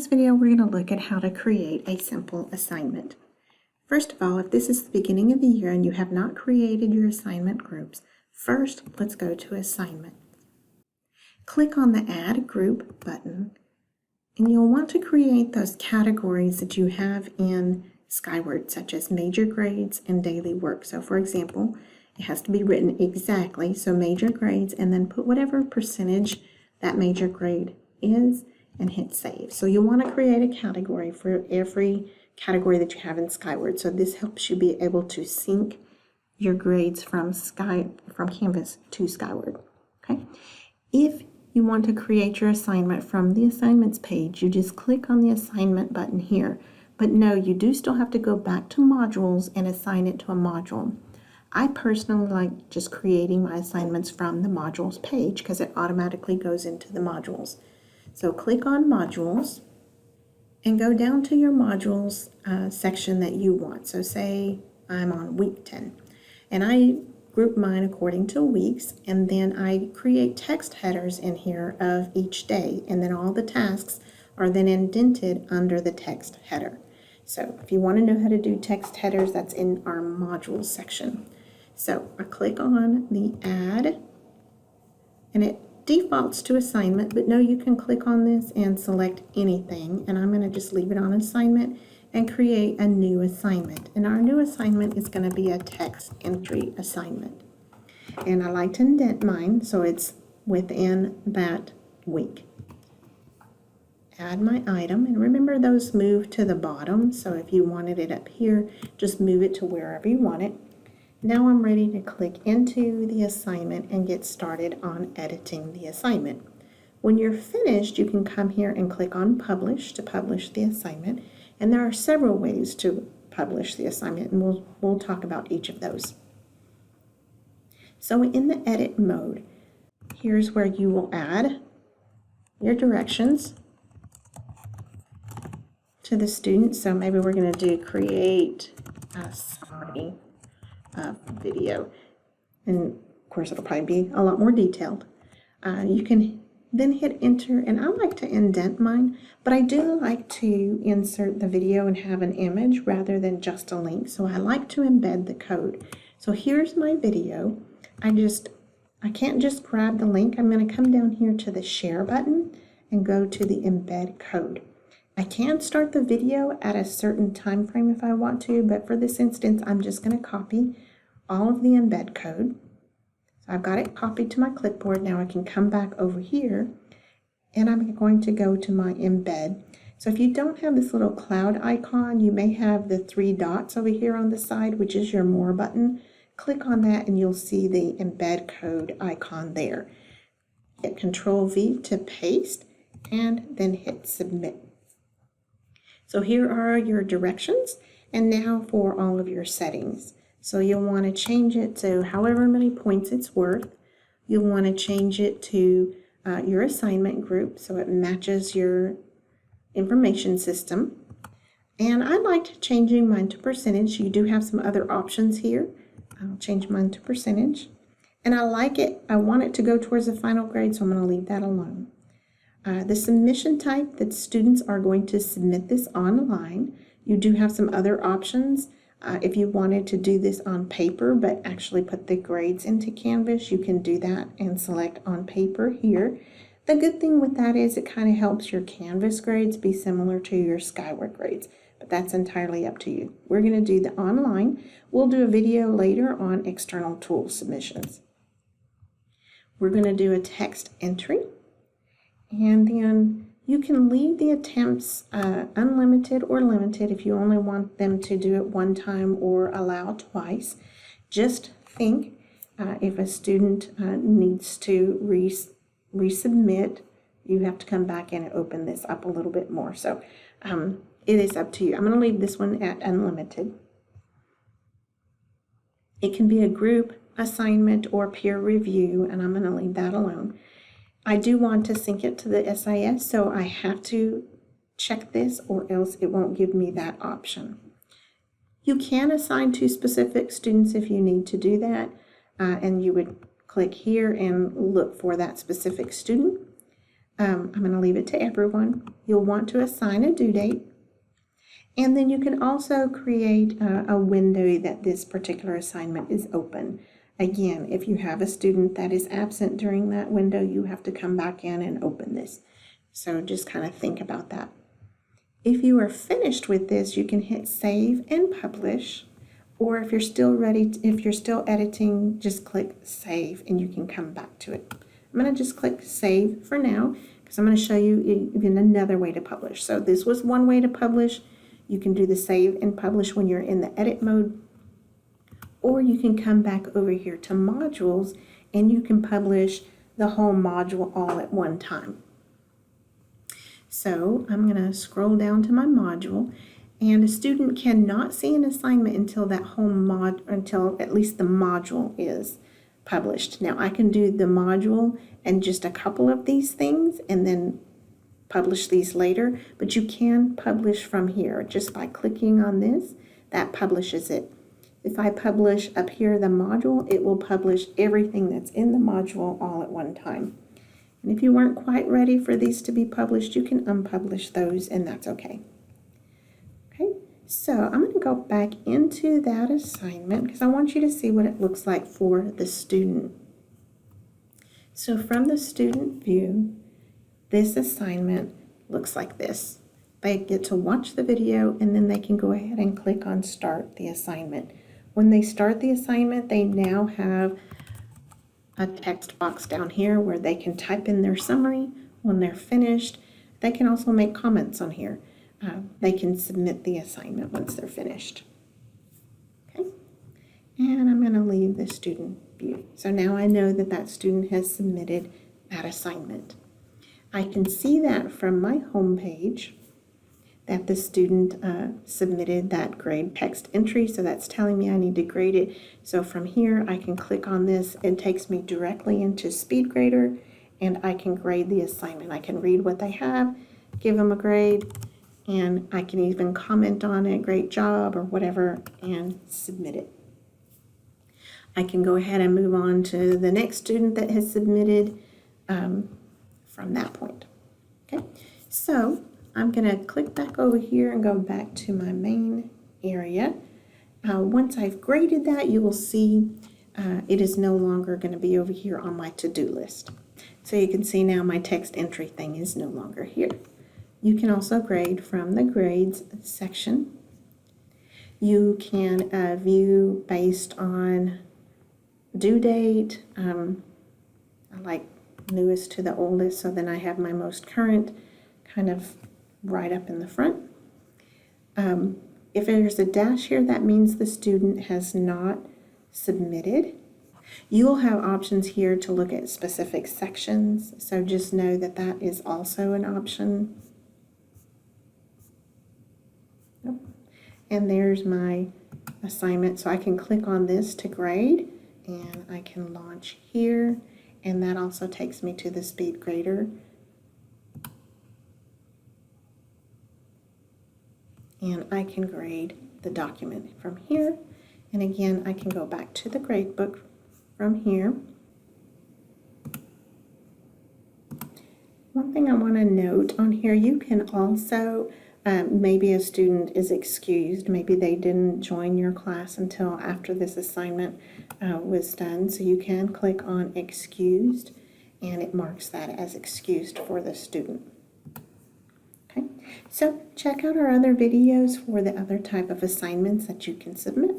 this video, we're going to look at how to create a simple assignment. First of all, if this is the beginning of the year and you have not created your assignment groups, first let's go to Assignment. Click on the Add Group button, and you'll want to create those categories that you have in Skyward, such as major grades and daily work. So for example, it has to be written exactly, so major grades, and then put whatever percentage that major grade is and hit Save. So you'll want to create a category for every category that you have in Skyward. So this helps you be able to sync your grades from Canvas to Skyward. Okay. If you want to create your assignment from the assignments page, you just click on the assignment button here. But no, you do still have to go back to modules and assign it to a module. I personally like just creating my assignments from the modules page because it automatically goes into the modules. So click on modules and go down to your modules section that you want. So say I'm on week 10 and I group mine according to weeks, and then I create text headers in here of each day, and then all the tasks are then indented under the text header. So if you want to know how to do text headers, that's in our modules section. So I click on the Add, and it defaults to assignment, but no, you can click on this and select anything, and I'm going to just leave it on assignment and create a new assignment. And our new assignment is going to be a text entry assignment. And I like to indent mine so it's within that week. Add my item, and remember those move to the bottom, so if you wanted it up here, just move it to wherever you want it. Now I'm ready to click into the assignment and get started on editing the assignment. When you're finished, you can come here and click on Publish to publish the assignment, and there are several ways to publish the assignment, and we'll talk about each of those. So in the edit mode, here's where you will add your directions to the student. So maybe we're going to do create a summary of video, and of course it'll probably be a lot more detailed. You can then hit enter, and I like to indent mine, but I do like to insert the video and have an image rather than just a link, so I like to embed the code. So here's my video. I can't just grab the link. I'm going to come down here to the share button and go to the embed code. I can start the video at a certain time frame if I want to, but for this instance, I'm just going to copy all of the embed code. So I've got it copied to my clipboard. Now I can come back over here and I'm going to go to my embed. So if you don't have this little cloud icon, you may have the 3 dots over here on the side, which is your More button. Click on that and you'll see the embed code icon there. Hit Control V to paste and then hit Submit. So here are your directions, and now for all of your settings. So you'll want to change it to however many points it's worth. You'll want to change it to your assignment group so it matches your information system. And I liked changing mine to percentage. You do have some other options here. I'll change mine to percentage. And I like it. I want it to go towards the final grade, so I'm going to leave that alone. The submission type, that students are going to submit this online. You do have some other options. If you wanted to do this on paper but actually put the grades into Canvas, you can do that and select on paper here. The good thing with that is it kind of helps your Canvas grades be similar to your Skyward grades, but that's entirely up to you. We're going to do the online. We'll do a video later on external tool submissions. We're going to do a text entry. And then you can leave the attempts unlimited or limited if you only want them to do it one time or allow twice. Just think if a student needs to resubmit, you have to come back in and open this up a little bit more. So it is up to you. I'm going to leave this one at unlimited. It can be a group assignment or peer review, and I'm going to leave that alone. I do want to sync it to the SIS, so I have to check this or else it won't give me that option. You can assign to specific students if you need to do that, and you would click here and look for that specific student. I'm going to leave it to everyone. You'll want to assign a due date. And then you can also create a window that this particular assignment is open. Again, if you have a student that is absent during that window, you have to come back in and open this. So just kind of think about that. If you are finished with this, you can hit save and publish. Or if you're still if you're still editing, just click save and you can come back to it. I'm going to just click save for now because I'm going to show you even another way to publish. So this was one way to publish. You can do the save and publish when you're in the edit mode. Or you can come back over here to modules and you can publish the whole module all at one time. So I'm going to scroll down to my module, and a student cannot see an assignment until until at least the module is published. Now I can do the module and just a couple of these things and then publish these later, but you can publish from here just by clicking on this. That publishes it. If I publish up here the module, it will publish everything that's in the module all at one time. And if you weren't quite ready for these to be published, you can unpublish those, and that's okay. Okay, so I'm going to go back into that assignment because I want you to see what it looks like for the student. So from the student view, this assignment looks like this. They get to watch the video and then they can go ahead and click on Start the Assignment. When they start the assignment, they now have a text box down here where they can type in their summary. When they're finished, they can also make comments on here. They can submit the assignment once they're finished. Okay, and I'm going to leave the student view. So now I know that that student has submitted that assignment. I can see that from my home page that the student submitted that grade text entry, so that's telling me I need to grade it. So from here I can click on this. It takes me directly into SpeedGrader and I can grade the assignment. I can read what they have, give them a grade, and I can even comment on it, great job or whatever, and submit it. I can go ahead and move on to the next student that has submitted from that point. Okay, so I'm going to click back over here and go back to my main area. Once I've graded that, you will see it is no longer going to be over here on my to-do list. So you can see now my text entry thing is no longer here. You can also grade from the grades section. You can view based on due date. I like newest to the oldest, so then I have my most current kind of right up in the front. If there's a dash here, that means the student has not submitted. You'll have options here to look at specific sections, so just know that that is also an option. And there's my assignment, so I can click on this to grade, and I can launch here, and that also takes me to the SpeedGrader. And I can grade the document from here. And again, I can go back to the gradebook from here. One thing I want to note on here, you can also, maybe a student is excused. Maybe they didn't join your class until after this assignment was done. So you can click on excused and it marks that as excused for the student. Okay, so check out our other videos for the other type of assignments that you can submit.